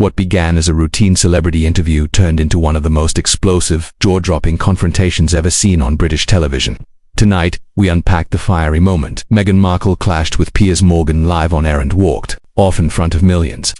What began as a routine celebrity interview turned into one of the most explosive, jaw-dropping confrontations ever seen on British television. Tonight, we unpack the fiery moment. Meghan Markle clashed with Piers Morgan live on air and walked off in front of millions.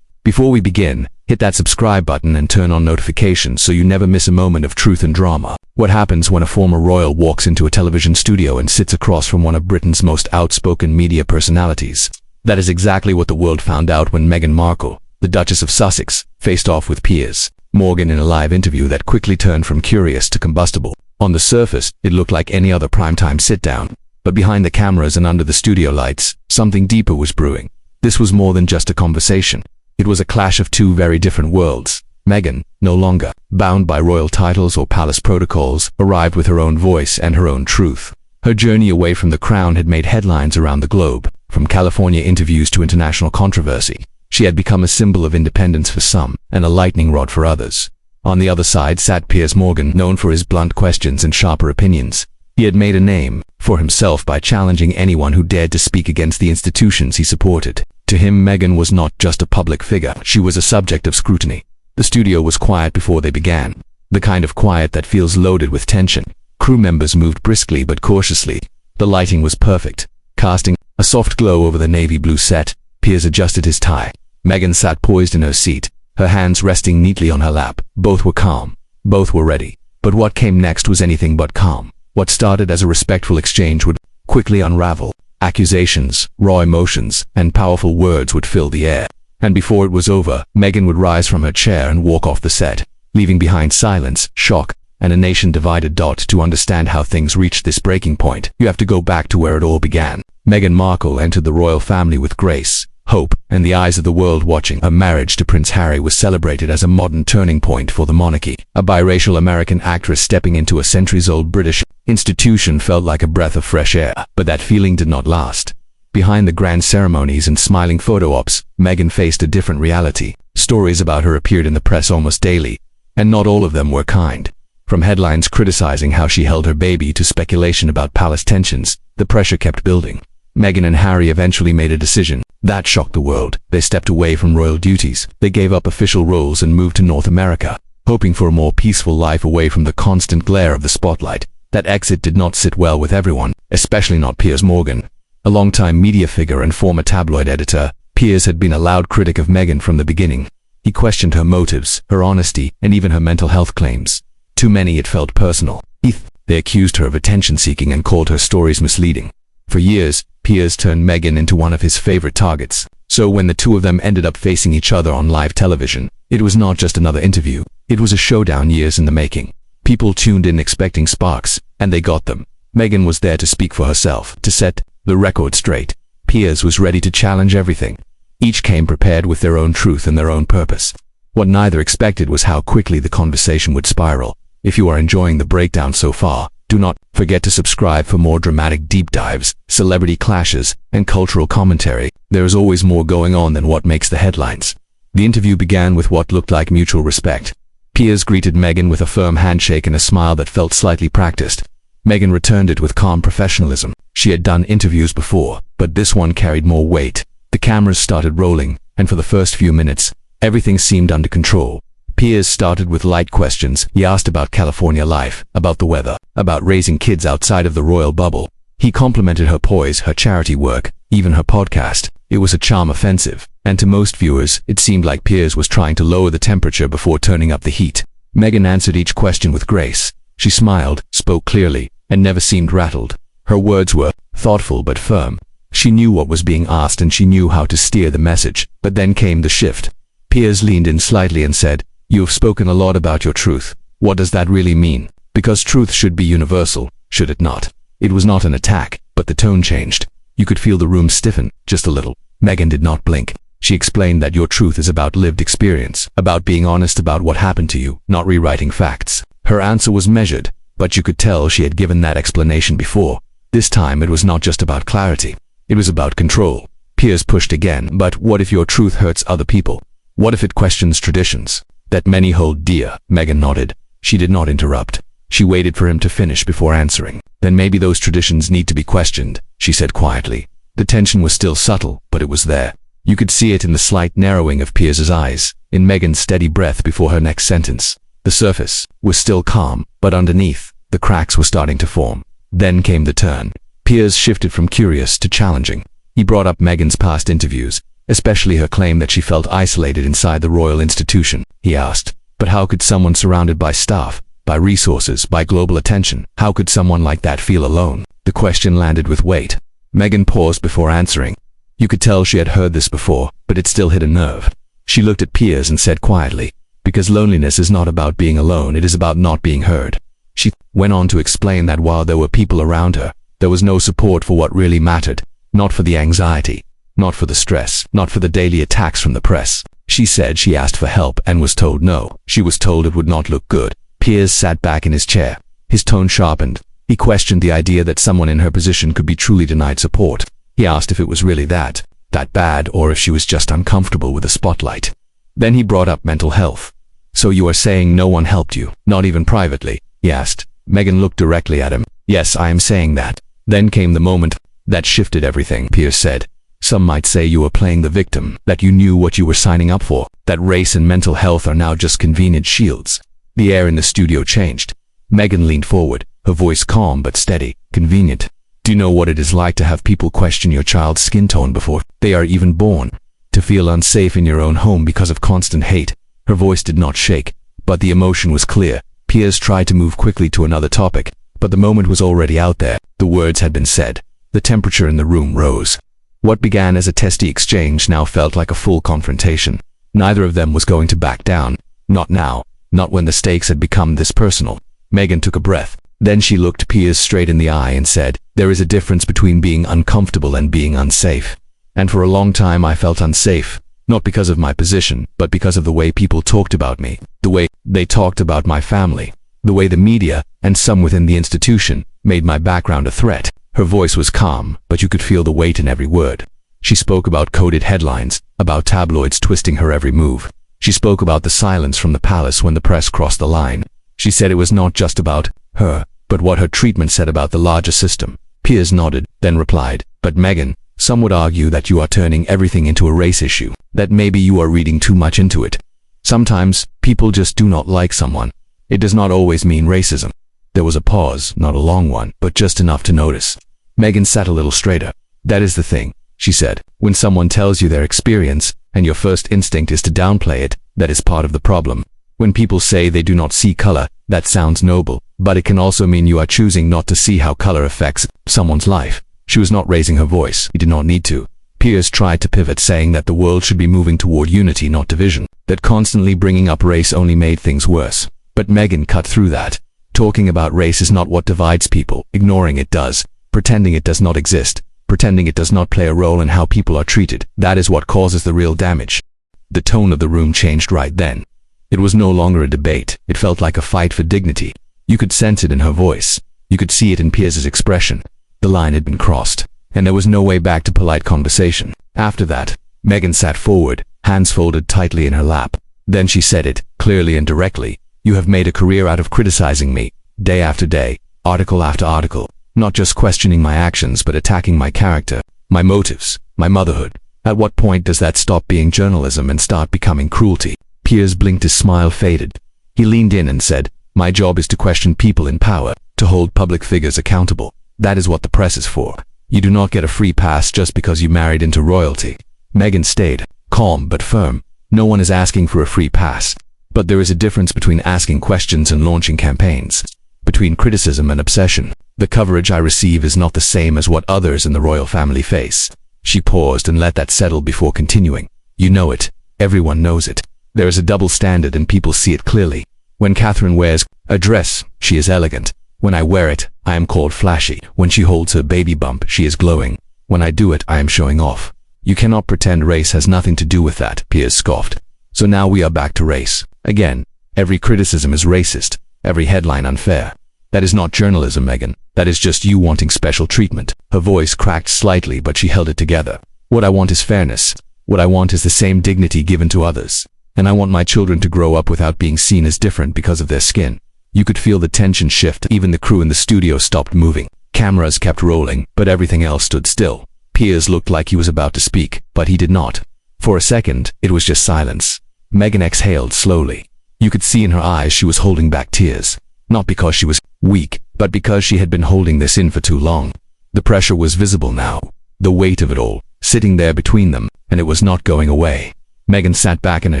Before we begin, hit that subscribe button and turn on notifications so you never miss a moment of truth and drama. What happens when a former royal walks into a television studio and sits across from one of Britain's most outspoken media personalities? That is exactly what the world found out when Meghan Markle, the Duchess of Sussex, faced off with Piers Morgan in a live interview that quickly turned from curious to combustible. On the surface, it looked like any other primetime sit-down, but behind the cameras and under the studio lights, something deeper was brewing. This was more than just a conversation. It was a clash of two very different worlds. Meghan, no longer bound by royal titles or palace protocols, arrived with her own voice and her own truth. Her journey away from the crown had made headlines around the globe, from California interviews to international controversy. She had become a symbol of independence for some, and a lightning rod for others. On the other side sat Piers Morgan, known for his blunt questions and sharper opinions. He had made a name for himself by challenging anyone who dared to speak against the institutions he supported. To him, Meghan was not just a public figure, she was a subject of scrutiny. The studio was quiet before they began, the kind of quiet that feels loaded with tension. Crew members moved briskly but cautiously. The lighting was perfect, casting a soft glow over the navy blue set. Piers adjusted his tie. Meghan sat poised in her seat, her hands resting neatly on her lap. Both were calm. Both were ready. But what came next was anything but calm. What started as a respectful exchange would quickly unravel. Accusations, raw emotions, and powerful words would fill the air. And before it was over, Meghan would rise from her chair and walk off the set, leaving behind silence, shock, and a nation divided. To understand how things reached this breaking point, you have to go back to where it all began. Meghan Markle entered the royal family with grace, hope, and the eyes of the world watching. Her marriage to Prince Harry was celebrated as a modern turning point for the monarchy. A biracial American actress stepping into a centuries-old British institution felt like a breath of fresh air, but that feeling did not last. Behind the grand ceremonies and smiling photo ops, Meghan faced a different reality. Stories about her appeared in the press almost daily, and not all of them were kind. From headlines criticizing how she held her baby to speculation about palace tensions, the pressure kept building. Meghan and Harry eventually made a decision that shocked the world. They stepped away from royal duties. They gave up official roles and moved to North America, hoping for a more peaceful life away from the constant glare of the spotlight. That exit did not sit well with everyone, especially not Piers Morgan. A longtime media figure and former tabloid editor, Piers had been a loud critic of Meghan from the beginning. He questioned her motives, her honesty, and even her mental health claims. To many it felt personal. They accused her of attention-seeking and called her stories misleading. For years, Piers turned Meghan into one of his favorite targets. So when the two of them ended up facing each other on live television, it was not just another interview. It was a showdown years in the making. People tuned in expecting sparks, and they got them. Meghan was there to speak for herself, to set the record straight. Piers was ready to challenge everything. Each came prepared with their own truth and their own purpose. What neither expected was how quickly the conversation would spiral. If you are enjoying the breakdown so far, do not forget to subscribe for more dramatic deep dives, celebrity clashes, and cultural commentary. There is always more going on than what makes the headlines. The interview began with what looked like mutual respect. Piers greeted Meghan with a firm handshake and a smile that felt slightly practiced. Meghan returned it with calm professionalism. She had done interviews before, but this one carried more weight. The cameras started rolling, and for the first few minutes, everything seemed under control. Piers started with light questions. He asked about California life, about the weather, about raising kids outside of the royal bubble. He complimented her poise, her charity work, even her podcast. It was a charm offensive, and to most viewers, it seemed like Piers was trying to lower the temperature before turning up the heat. Meghan answered each question with grace. She smiled, spoke clearly, and never seemed rattled. Her words were thoughtful but firm. She knew what was being asked and she knew how to steer the message. But then came the shift. Piers leaned in slightly and said, "You have spoken a lot about your truth. What does that really mean? Because truth should be universal, should it not?" It was not an attack, but the tone changed. You could feel the room stiffen, just a little. Meghan did not blink. She explained that your truth is about lived experience, about being honest about what happened to you, not rewriting facts. Her answer was measured, but you could tell she had given that explanation before. This time it was not just about clarity. It was about control. Piers pushed again. "But what if your truth hurts other people? What if it questions traditions that many hold dear?" Meghan nodded. She did not interrupt. She waited for him to finish before answering. "Then maybe those traditions need to be questioned," she said quietly. The tension was still subtle, but it was there. You could see it in the slight narrowing of Piers's eyes, in Meghan's steady breath before her next sentence. The surface was still calm, but underneath, the cracks were starting to form. Then came the turn. Piers shifted from curious to challenging. He brought up Meghan's past interviews, especially her claim that she felt isolated inside the royal institution. He asked, but how could someone surrounded by staff, by resources, by global attention, how could someone like that feel alone? The question landed with weight. Meghan paused before answering. You could tell she had heard this before, but it still hit a nerve. She looked at Piers and said quietly, because loneliness is not about being alone, it is about not being heard. She went on to explain that while there were people around her, there was no support for what really mattered, not for the anxiety, not for the stress, not for the daily attacks from the press. She said she asked for help and was told no. She was told it would not look good. Piers sat back in his chair. His tone sharpened. He questioned the idea that someone in her position could be truly denied support. He asked if it was really that bad, or if she was just uncomfortable with the spotlight. Then he brought up mental health. So you are saying no one helped you, not even privately? He asked. Meghan looked directly at him. Yes, I am saying that. Then came the moment that shifted everything. Piers said, some might say you were playing the victim, that you knew what you were signing up for, that race and mental health are now just convenient shields. The air in the studio changed. Meghan leaned forward, her voice calm but steady. Convenient. Do you know what it is like to have people question your child's skin tone before they are even born? To feel unsafe in your own home because of constant hate? Her voice did not shake, but the emotion was clear. Piers tried to move quickly to another topic, but the moment was already out there. The words had been said. The temperature in the room rose. What began as a testy exchange now felt like a full confrontation. Neither of them was going to back down. Not now. Not when the stakes had become this personal. Meghan took a breath. Then she looked Piers straight in the eye and said, there is a difference between being uncomfortable and being unsafe. And for a long time I felt unsafe, not because of my position, but because of the way people talked about me, the way they talked about my family, the way the media, and some within the institution, made my background a threat. Her voice was calm, but you could feel the weight in every word. She spoke about coded headlines, about tabloids twisting her every move. She spoke about the silence from the palace when the press crossed the line. She said it was not just about her, but what her treatment said about the larger system. Piers nodded, then replied, but Meghan, some would argue that you are turning everything into a race issue, that maybe you are reading too much into it. Sometimes, people just do not like someone. It does not always mean racism. There was a pause, not a long one, but just enough to notice. Meghan sat a little straighter. That is the thing, she said. When someone tells you their experience, and your first instinct is to downplay it, that is part of the problem. When people say they do not see color, that sounds noble, but it can also mean you are choosing not to see how color affects someone's life. She was not raising her voice. He did not need to. Piers tried to pivot, saying that the world should be moving toward unity, not division, that constantly bringing up race only made things worse. But Meghan cut through that. Talking about race is not what divides people. Ignoring it does. Pretending it does not exist. Pretending it does not play a role in how people are treated. That is what causes the real damage. The tone of the room changed right then. It was no longer a debate. It felt like a fight for dignity. You could sense it in her voice. You could see it in Piers's expression. The line had been crossed, and there was no way back to polite conversation. After that, Meghan sat forward, hands folded tightly in her lap. Then she said it, clearly and directly. You have made a career out of criticizing me, day after day, article after article, not just questioning my actions but attacking my character, my motives, my motherhood. At what point does that stop being journalism and start becoming cruelty? Piers blinked, his smile faded. He leaned in and said, my job is to question people in power, to hold public figures accountable. That is what the press is for. You do not get a free pass just because you married into royalty. Meghan stayed, calm but firm. No one is asking for a free pass. But there is a difference between asking questions and launching campaigns. Between criticism and obsession. The coverage I receive is not the same as what others in the royal family face. She paused and let that settle before continuing. You know it. Everyone knows it. There is a double standard and people see it clearly. When Catherine wears a dress, she is elegant. When I wear it, I am called flashy. When she holds her baby bump, she is glowing. When I do it, I am showing off. You cannot pretend race has nothing to do with that, Piers scoffed. So now we are back to race. Again, every criticism is racist, every headline unfair. That is not journalism, Meghan. That is just you wanting special treatment. Her voice cracked slightly, but she held it together. What I want is fairness. What I want is the same dignity given to others. And I want my children to grow up without being seen as different because of their skin. You could feel the tension shift. Even the crew in the studio stopped moving. Cameras kept rolling, but everything else stood still. Piers looked like he was about to speak, but he did not. For a second, it was just silence. Meghan exhaled slowly. You could see in her eyes she was holding back tears. Not because she was weak, but because she had been holding this in for too long. The pressure was visible now. The weight of it all, sitting there between them, and it was not going away. Meghan sat back in her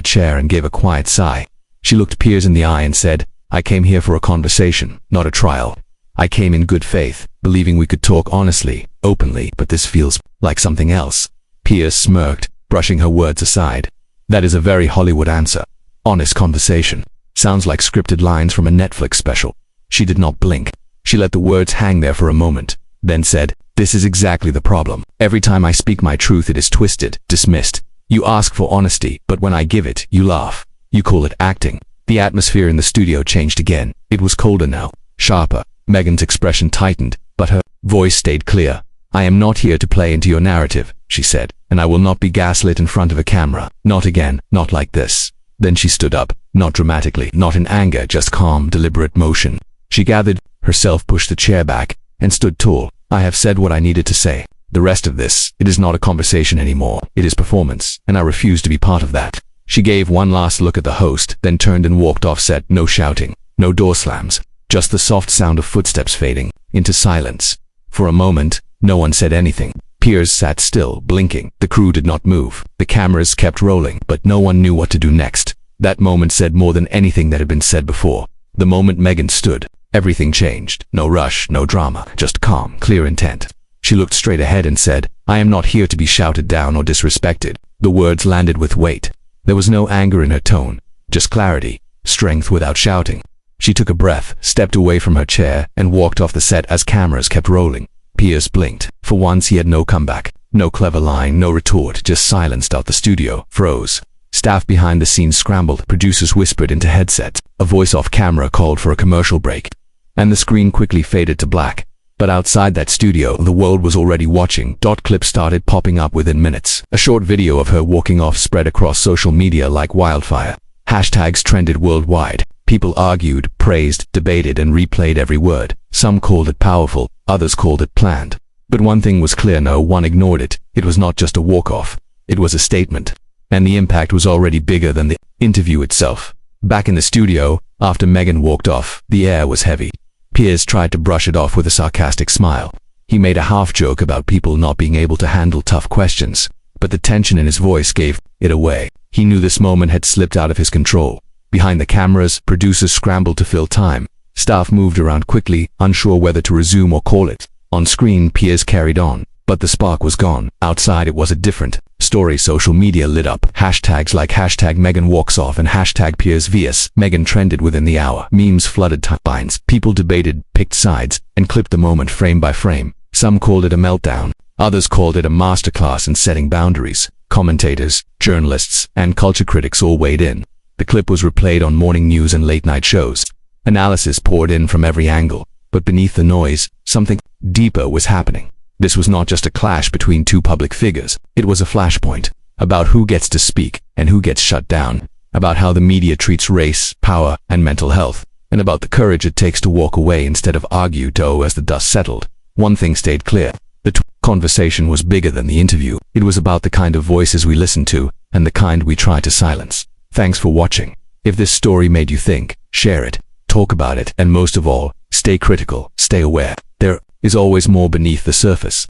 chair and gave a quiet sigh. She looked Piers in the eye and said, "I came here for a conversation, not a trial. I came in good faith, believing we could talk honestly, openly, but this feels like something else." Piers smirked, brushing her words aside. "That is a very Hollywood answer. Honest conversation. Sounds like scripted lines from a Netflix special." She did not blink. She let the words hang there for a moment, then said, "This is exactly the problem. Every time I speak my truth it is twisted, dismissed. You ask for honesty, but when I give it, you laugh. You call it acting." The atmosphere in the studio changed again. It was colder now, sharper. Meghan's expression tightened, but her voice stayed clear. "I am not here to play into your narrative," she said, "and I will not be gaslit in front of a camera. Not again, not like this." Then she stood up, not dramatically, not in anger, just calm, deliberate motion. She gathered herself, pushed the chair back, and stood tall. "I have said what I needed to say. The rest of this, it is not a conversation anymore. It is performance, and I refuse to be part of that." She gave one last look at the host, then turned and walked off set. No shouting, no door slams, just the soft sound of footsteps fading into silence. For a moment, no one said anything. Piers sat still, blinking. The crew did not move. The cameras kept rolling, but no one knew what to do next. That moment said more than anything that had been said before. The moment Meghan stood, everything changed. No rush, no drama, just calm, clear intent. She looked straight ahead and said, "I am not here to be shouted down or disrespected." The words landed with weight. There was no anger in her tone, just clarity, strength without shouting. She took a breath, stepped away from her chair, and walked off the set as cameras kept rolling. Piers blinked. For once he had no comeback, no clever line, no retort, just silenced out the studio, froze. Staff behind the scenes scrambled, producers whispered into headsets. A voice off camera called for a commercial break, and the screen quickly faded to black. But outside that studio, the world was already watching. Clips started popping up within minutes. A short video of her walking off spread across social media like wildfire. Hashtags trended worldwide. People argued, praised, debated, and replayed every word. Some called it powerful, others called it planned. But one thing was clear, no one ignored it. It was not just a walk-off. It was a statement. And the impact was already bigger than the interview itself. Back in the studio, after Meghan walked off, the air was heavy. Piers tried to brush it off with a sarcastic smile. He made a half-joke about people not being able to handle tough questions, but the tension in his voice gave it away. He knew this moment had slipped out of his control. Behind the cameras, producers scrambled to fill time. Staff moved around quickly, unsure whether to resume or call it. On screen, Piers carried on, but the spark was gone. Outside, it was a different story. Social media lit up. Hashtags like hashtag Meghan walks off and hashtag Piers vs. Meghan trended within the hour. Memes flooded timelines. People debated, picked sides, and clipped the moment frame by frame. Some called it a meltdown. Others called it a masterclass in setting boundaries. Commentators, journalists, and culture critics all weighed in. The clip was replayed on morning news and late-night shows. Analysis poured in from every angle. But beneath the noise, something deeper was happening. This was not just a clash between two public figures. It was a flashpoint about who gets to speak and who gets shut down, about how the media treats race, power, and mental health, and about the courage it takes to walk away instead of argue. As the dust settled, one thing stayed clear. The conversation was bigger than the interview. It was about the kind of voices we listen to and the kind we try to silence. Thanks for watching. If this story made you think, share it, talk about it, and most of all, stay critical, stay aware. There is always more beneath the surface.